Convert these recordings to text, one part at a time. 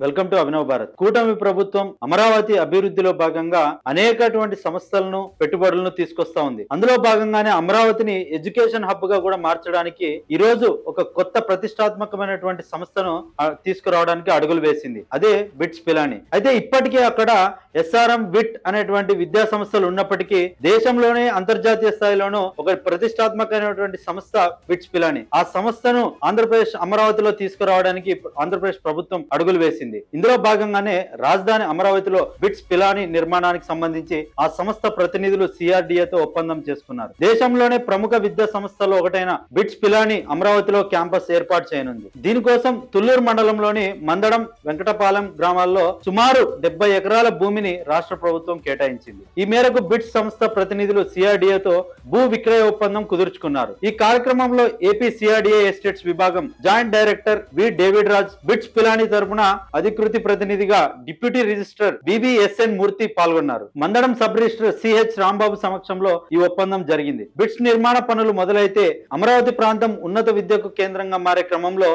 Welcome to Abhinav Bharat. కూటమి ప్రభుత్వం అమరావతి అభివృద్ధిలో భాగంగా అనేకటువంటి సంస్థలను పెట్టుబడులను తీసుకొస్తా ఉంది. అందులో భాగంగానే అమరావతిని ఎడ్యుకేషన్ హబ్ గా కూడా మార్చడానికి ఈ రోజు ఒక కొత్త ప్రతిష్టాత్మకమైనటువంటి సంస్థను తీసుకురావడానికి అడుగులు వేసింది. అదే బిట్స్ పిలాని. అయితే ఇప్పటికే అక్కడ ఎస్ఆర్ఎం విట్ అనేటువంటి విద్యా సంస్థలు ఉన్నప్పటికీ దేశంలోనే అంతర్జాతీయ స్థాయిలోనూ ఒక ప్రతిష్టాత్మకమైనటువంటి సంస్థ బిట్స్ పిలాని. ఆ సంస్థను ఆంధ్రప్రదేశ్ అమరావతిలో తీసుకురావడానికి ఆంధ్రప్రదేశ్ ప్రభుత్వం అడుగులు వేసింది. ఇందులో భాగంగానే రాజధాని అమరావతిలో బిట్స్ పిలాని నిర్మాణానికి సంబంధించి ఆ సంస్థ ప్రతినిధులు సిఆర్డిఏతో ఒప్పందం చేసుకున్నారు. దేశంలోనే ప్రముఖ విద్యా సంస్థలో ఒకటైన బిట్స్ పిలాని అమరావతిలో క్యాంపస్ ఏర్పాటు చేయనుంది. దీనికోసం తుళ్లూరు మండలంలోని మందడం, వెంకటపాలెం గ్రామాల్లో సుమారు 70 ఎకరాల భూమిని రాష్ట్ర ప్రభుత్వం కేటాయించింది. ఈ మేరకు బిట్స్ సంస్థ ప్రతినిధులు సిఆర్డిఏతో భూ విక్రయ ఒప్పందం కుదుర్చుకున్నారు. ఈ కార్యక్రమంలో ఏపీ సిఆర్డిఏ ఎస్టేట్స్ విభాగం జాయింట్ డైరెక్టర్ వి డేవిడ్ రాజ్, బిట్స్ పిలాని తరపున అధికృతి ప్రతినిధిగా డిప్యూటీ రిజిస్ట్రార్ బివిఎస్ఎన్ మూర్తి పాల్గొన్నారు. Mandadam sub registrar CH Rambabu సమక్షంలో ఈ ఒప్పందం జరిగింది. బిట్స్ నిర్మాణ పనులు మొదలైతే అమరావతి ప్రాంతం ఉన్నత విద్యకు కేంద్రంగా మారే క్రమంలో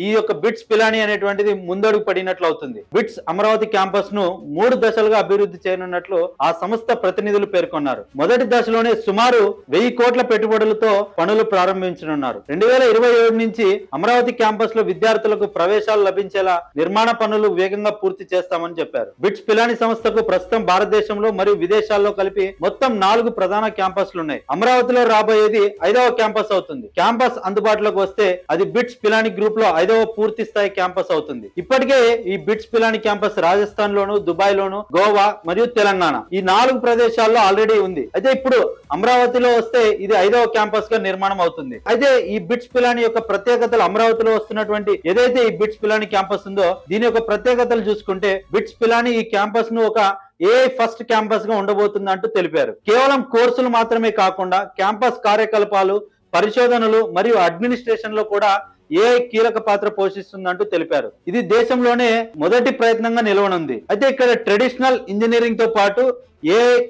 ఈ యొక్క బిట్స్ పిలాని అనేటువంటిది ముందడుగు పడినట్లు అవుతుంది. బిట్స్ అమరావతి క్యాంపస్ ను 3 దశలుగా అభివృద్ధి చేయనున్నట్లు ఆ సంస్థ ప్రతినిధులు పేర్కొన్నారు. మొదటి దశలోనే సుమారు 1000 కోట్ల పెట్టుబడులతో పనులు ప్రారంభించనున్నారు. 2027 నుంచి అమరావతి క్యాంపస్ లో విద్యార్థులకు ప్రవేశాలు లభించేలా నిర్మాణ పనులు వేగంగా పూర్తి చేస్తామని చెప్పారు. బిట్స్ పిలాని సంస్థకు ప్రస్తుతం భారతదేశంలో మరియు విదేశాల్లో కలిపి మొత్తం 4 ప్రధాన క్యాంపస్లు ఉన్నాయి. అమరావతిలో రాబోయేది 5వ క్యాంపస్ అవుతుంది. క్యాంపస్ అందుబాటులోకి వస్తే అది బిట్స్ పిలాని గ్రూప్ లో 5వ పూర్తి స్థాయి క్యాంపస్ అవుతుంది. ఇప్పటికే ఈ బిట్స్ పిలాని క్యాంపస్ రాజస్థాన్ లోను, దుబాయ్ లోను, గోవా మరియు తెలంగాణ ఈ 4 ప్రదేశాల్లో ఆల్రెడీ ఉంది. అయితే ఇప్పుడు అమరావతిలో వస్తే ఇది 5వ క్యాంపస్ గా నిర్మాణం అవుతుంది. అయితే ఈ బిట్స్ పిలాని యొక్క ప్రత్యేకతలు, అమరావతిలో వస్తున్నటువంటి ఏదైతే ఈ బిట్స్ పిలాని క్యాంపస్ ఉందో దీని యొక్క ప్రత్యేకతలు చూసుకుంటే బిట్స్ పిలాని ఈ క్యాంపస్ ను ఒక ఫస్ట్ క్యాంపస్ గా ఉండబోతుంది అంటూ తెలిపారు. కేవలం కోర్సులు మాత్రమే కాకుండా క్యాంపస్ కార్యకలాపాలు, పరిశోధనలు మరియు అడ్మినిస్ట్రేషన్ లో కూడా కీలక పాత్ర పోషిస్తుందంటూ తెలిపారు. ఇది దేశంలోనే మొదటి ప్రయత్నంగా నిలవనుంది. అయితే ఇక్కడ ట్రెడిషనల్ ఇంజనీరింగ్ తో పాటు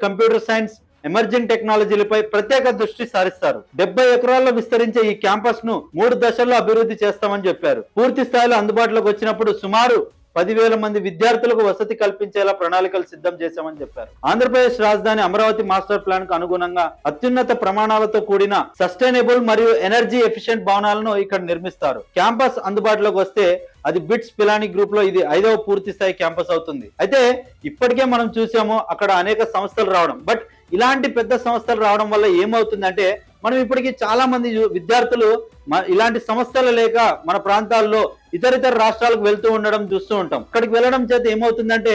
కంప్యూటర్ సైన్స్, ఎమర్జింగ్ టెక్నాలజీలపై ప్రత్యేక దృష్టి సారిస్తారు. 70 ఎకరాల్లో విస్తరించే ఈ క్యాంపస్ ను 3 దశల్లో అభివృద్ధి చేస్తామని చెప్పారు. పూర్తి స్థాయిలో అందుబాటులోకి వచ్చినప్పుడు సుమారు 10,000 మంది విద్యార్థులకు వసతి కల్పించేలా ప్రణాళికలు సిద్ధం చేశామని చెప్పారు. ఆంధ్రప్రదేశ్ రాజధాని అమరావతి మాస్టర్ ప్లాన్ కు అనుగుణంగా అత్యున్నత ప్రమాణాలతో కూడిన సస్టైనబుల్ మరియు ఎనర్జీ ఎఫిషియెంట్ భవనాలను ఇక్కడ నిర్మిస్తారు. క్యాంపస్ అందుబాటులోకి వస్తే అది బిట్స్ పిలాని గ్రూప్ లో ఇది 5వ పూర్తి స్థాయి క్యాంపస్ అవుతుంది. అయితే ఇప్పటికే మనం చూసాము అక్కడ అనేక సంస్థలు రావడం. బట్ ఇలాంటి పెద్ద సంస్థలు రావడం వల్ల ఏమవుతుందంటే మనం ఇప్పటికీ చాలా మంది విద్యార్థులు ఇలాంటి సంస్థలు లేక మన ప్రాంతాల్లో ఇతర రాష్ట్రాలకు వెళ్తూ ఉండడం చూస్తూ ఉంటాం. అక్కడికి వెళ్ళడం చేత ఏమవుతుందంటే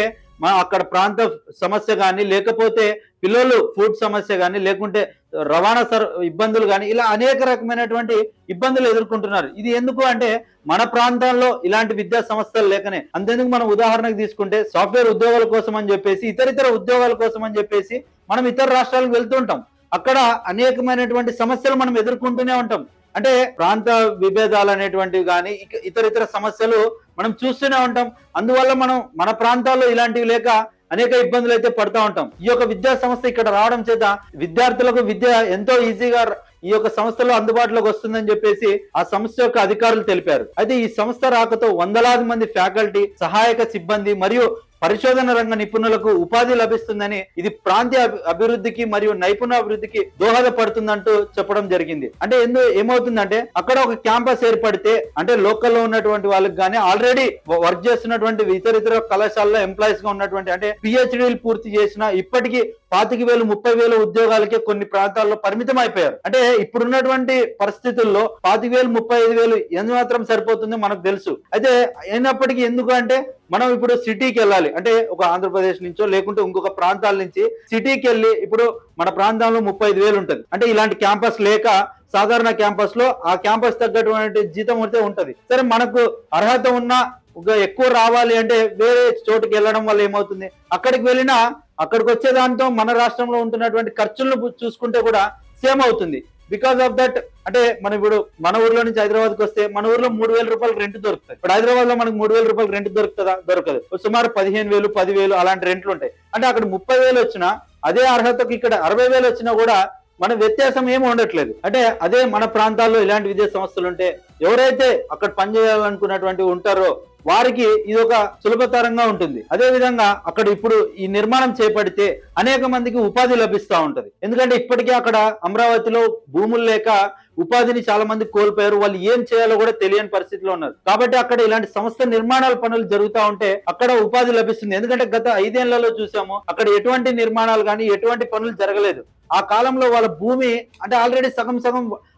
అక్కడ ప్రాంత సమస్య కానీ, లేకపోతే పిల్లలు ఫుడ్ సమస్య కానీ, లేకుంటే రవాణా ఇబ్బందులు కానీ, ఇలా అనేక రకమైనటువంటి ఇబ్బందులు ఎదుర్కొంటున్నారు. ఇది ఎందుకు అంటే మన ప్రాంతాల్లో ఇలాంటి విద్యా సంస్థలు లేకనే. అంతేందుకు మనం ఉదాహరణకు తీసుకుంటే సాఫ్ట్వేర్ ఉద్యోగాల కోసం అని చెప్పేసి, ఇతర ఉద్యోగాల కోసం అని చెప్పేసి మనం ఇతర రాష్ట్రాలకు వెళ్తూ ఉంటాం. అక్కడ అనేకమైనటువంటి సమస్యలు మనం ఎదుర్కొంటూనే ఉంటాం. అంటే ప్రాంత విభేదాలు అనేటువంటివి కానీ, ఇతర సమస్యలు మనం చూస్తూనే ఉంటాం. అందువల్ల మనం మన ప్రాంతాల్లో ఇలాంటివి లేక అనేక ఇబ్బందులు అయితే పడుతూ ఉంటాం. ఈ యొక్క విద్యా సంస్థ ఇక్కడ రావడం చేత విద్యార్థులకు విద్య ఎంతో ఈజీగా ఈ యొక్క సంస్థలో అందుబాటులోకి వస్తుందని చెప్పేసి ఆ సంస్థ యొక్క అధికారులు తెలిపారు. అయితే ఈ సంస్థ రాకతో వందలాది మంది ఫ్యాకల్టీ, సహాయక సిబ్బంది మరియు పరిశోధన రంగ నిపుణులకు ఉపాధి లభిస్తుందని, ఇది ప్రాంతీయ అభివృద్ధికి మరియు నైపుణ్యాభివృద్ధికి దోహదపడుతుందంటూ చెప్పడం జరిగింది. అంటే ఏమవుతుందంటే అక్కడ ఒక క్యాంపస్ ఏర్పడితే అంటే లోకల్లో ఉన్నటువంటి వాళ్ళకి కానీ, ఆల్రెడీ వర్క్ చేస్తున్నటువంటి ఇతర కళాశాలలో ఎంప్లాయీస్ గా ఉన్నటువంటి, అంటే పిహెచ్డీలు పూర్తి చేసిన ఇప్పటికీ 25,000, 30,000 ఉద్యోగాలకే కొన్ని ప్రాంతాల్లో పరిమితం అయిపోయారు. అంటే ఇప్పుడున్నటువంటి పరిస్థితుల్లో 25,000, 35,000 ఎంత మాత్రం సరిపోతుందో మనకు తెలుసు. అయితే అయినప్పటికీ ఎందుకు అంటే మనం ఇప్పుడు సిటీకి వెళ్ళాలి అంటే ఒక ఆంధ్రప్రదేశ్ నుంచో లేకుంటే ఇంకొక ప్రాంతాల నుంచి సిటీకి వెళ్ళి ఇప్పుడు మన ప్రాంతంలో 35,000 ఉంటుంది. అంటే ఇలాంటి క్యాంపస్ లేక సాధారణ క్యాంపస్ లో ఆ క్యాంపస్ తగ్గటువంటి జీతం అయితే ఉంటది. సరే, మనకు అర్హత ఉన్న ఎక్కువ రావాలి అంటే వేరే చోటుకి వెళ్ళడం వల్ల ఏమవుతుంది, అక్కడికి వెళ్ళినా అక్కడికి వచ్చే దాంతో మన రాష్ట్రంలో ఉంటున్నటువంటి ఖర్చులను చూసుకుంటే కూడా సేమ్ అవుతుంది. బికాస్ ఆఫ్ దట్ అంటే మనం ఇప్పుడు మన ఊర్లో నుంచి హైదరాబాద్కి వస్తే మన ఊర్లో 3,000 రూపాయలు రెంట్ దొరుకుతాయి. ఇప్పుడు హైదరాబాద్ లో మనకు 3,000 రూపాయలు రెంట్ దొరుకుతుందా? దొరకదు. సుమారు 15,000, 10,000 అలాంటి రెంట్లు ఉంటాయి. అంటే అక్కడ 30,000 వచ్చినా అదే అర్హతకు ఇక్కడ 60,000 వచ్చినా కూడా మన వ్యత్యాసం ఏమి ఉండట్లేదు. అంటే అదే మన ప్రాంతాల్లో ఇలాంటి విద్యా సంస్థలు ఉంటే ఎవరైతే అక్కడ పనిచేయాలనుకున్నటువంటి ఉంటారో వారికి ఇది ఒక సులభతరంగా ఉంటుంది. అదే విధంగా అక్కడ ఇప్పుడు ఈ నిర్మాణం చేపడితే అనేక మందికి ఉపాధి లభిస్తూ ఉంటది. ఎందుకంటే ఇప్పటికే అక్కడ అమరావతిలో భూములు లేక ఉపాధిని చాలా మంది కోల్పోయారు. వాళ్ళు ఏం చేయాలో కూడా తెలియని పరిస్థితిలో ఉన్నారు. కాబట్టి అక్కడ ఇలాంటి సంస్థ నిర్మాణాల పనులు జరుగుతూ ఉంటే అక్కడ ఉపాధి లభిస్తుంది. ఎందుకంటే గత 5 ఏళ్లలో చూసాము అక్కడ ఎటువంటి నిర్మాణాలు కానీ ఎటువంటి పనులు జరగలేదు. ఆ కాలంలో వాళ్ళ భూమి అంటే ఆల్రెడీ సగం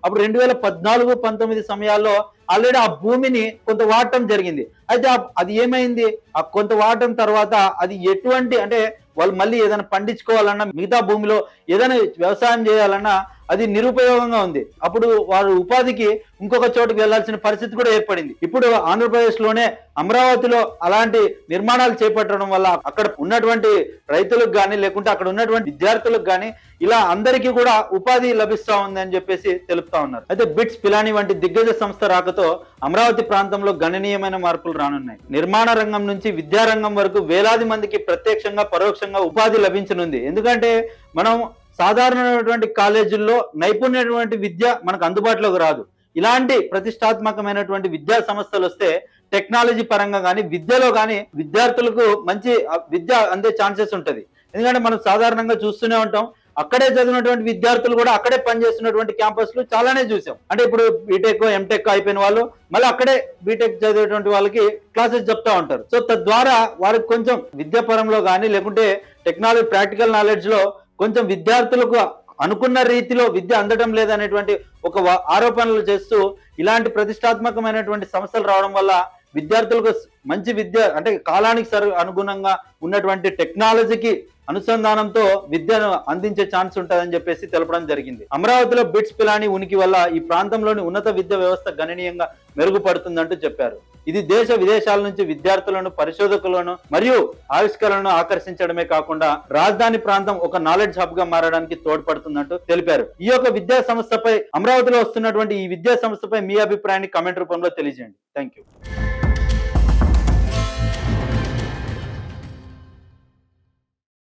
అప్పుడు 2014-19 సమయాల్లో ఆల్రెడీ ఆ భూమిని కొంత వాడటం జరిగింది. అయితే అది ఏమైంది, ఆ కొంత వాడటం తర్వాత అది ఎటువంటి అంటే వాళ్ళు మళ్ళీ ఏదైనా పండించుకోవాలన్నా మిగతా భూమిలో ఏదైనా వ్యవసాయం చేయాలన్నా అది నిరుపయోగంగా ఉంది. అప్పుడు వారు ఉపాధికి ఇంకొక చోటుకి వెళ్లాల్సిన పరిస్థితి కూడా ఏర్పడింది. ఇప్పుడు ఆంధ్రప్రదేశ్ లోనే అమరావతిలో అలాంటి నిర్మాణాలు చేపట్టడం వల్ల అక్కడ ఉన్నటువంటి రైతులకు కానీ లేకుంటే అక్కడ ఉన్నటువంటి విద్యార్థులకు కానీ ఇలా అందరికీ కూడా ఉపాధి లభిస్తా ఉంది అని చెప్పేసి తెలుపుతా ఉన్నారు. అయితే బిట్స్ పిలాని వంటి దిగ్గజ సంస్థ రాకతో అమరావతి ప్రాంతంలో గణనీయమైన మార్పులు రానున్నాయి. నిర్మాణ రంగం నుంచి విద్యారంగం వరకు వేలాది మందికి ప్రత్యక్షంగా పరోక్షంగా ఉపాధి లభించనుంది. ఎందుకంటే మనం సాధారణమైనటువంటి కాలేజీల్లో నైపుణ్యమైనటువంటి విద్య మనకు అందుబాటులోకి రాదు. ఇలాంటి ప్రతిష్టాత్మకమైనటువంటి విద్యా సంస్థలు వస్తే టెక్నాలజీ పరంగా కానీ విద్యలో కానీ విద్యార్థులకు మంచి విద్య అందే ఛాన్సెస్ ఉంటుంది. ఎందుకంటే మనం సాధారణంగా చూస్తూనే ఉంటాం అక్కడే చదివినటువంటి విద్యార్థులు కూడా అక్కడే పనిచేస్తున్నటువంటి క్యాంపస్లు చాలానే చూసాం. అంటే ఇప్పుడు బీటెక్ ఎంటెక్ అయిపోయిన వాళ్ళు మళ్ళీ అక్కడే బీటెక్ చదివేటువంటి వాళ్ళకి క్లాసెస్ చెప్తా ఉంటారు. సో తద్వారా వారికి కొంచెం విద్యాపరంలో కానీ లేకుంటే టెక్నాలజీ ప్రాక్టికల్ నాలెడ్జ్ లో కొంచెం విద్యార్థులకు అనుకున్న రీతిలో విద్య అందడం లేదనేటువంటి ఒక ఆరోపణలు చేస్తూ ఇలాంటి ప్రతిష్టాత్మకమైనటువంటి సంస్థలు రావడం వల్ల విద్యార్థులకు మంచి విద్య అంటే కాలానికి అనుగుణంగా ఉన్నటువంటి టెక్నాలజీకి అనుసంధానంతో విద్యను అందించే ఛాన్స్ ఉంటుందని చెప్పేసి తెలపడం జరిగింది. అమరావతిలో బిట్స్ పిలాని ఉనికి వల్ల ఈ ప్రాంతంలోని ఉన్నత విద్యా వ్యవస్థ గణనీయంగా మెరుగుపడుతుందంటూ చెప్పారు. ఇది దేశ విదేశాల నుంచి విద్యార్థులను పరిశోధకులను మరియు ఆవిష్కరణను ఆకర్షించడమే కాకుండా రాజధాని ప్రాంతం ఒక నాలెడ్జ్ హబ్ గా మారడానికి తోడ్పడుతుందంటూ తెలిపారు. ఈ యొక్క విద్యా సంస్థపై అమరావతిలో వస్తున్నటువంటి ఈ విద్యా సంస్థపై మీ అభిప్రాయాన్ని కామెంట్ రూపంలో తెలియజేయండి. Thank you.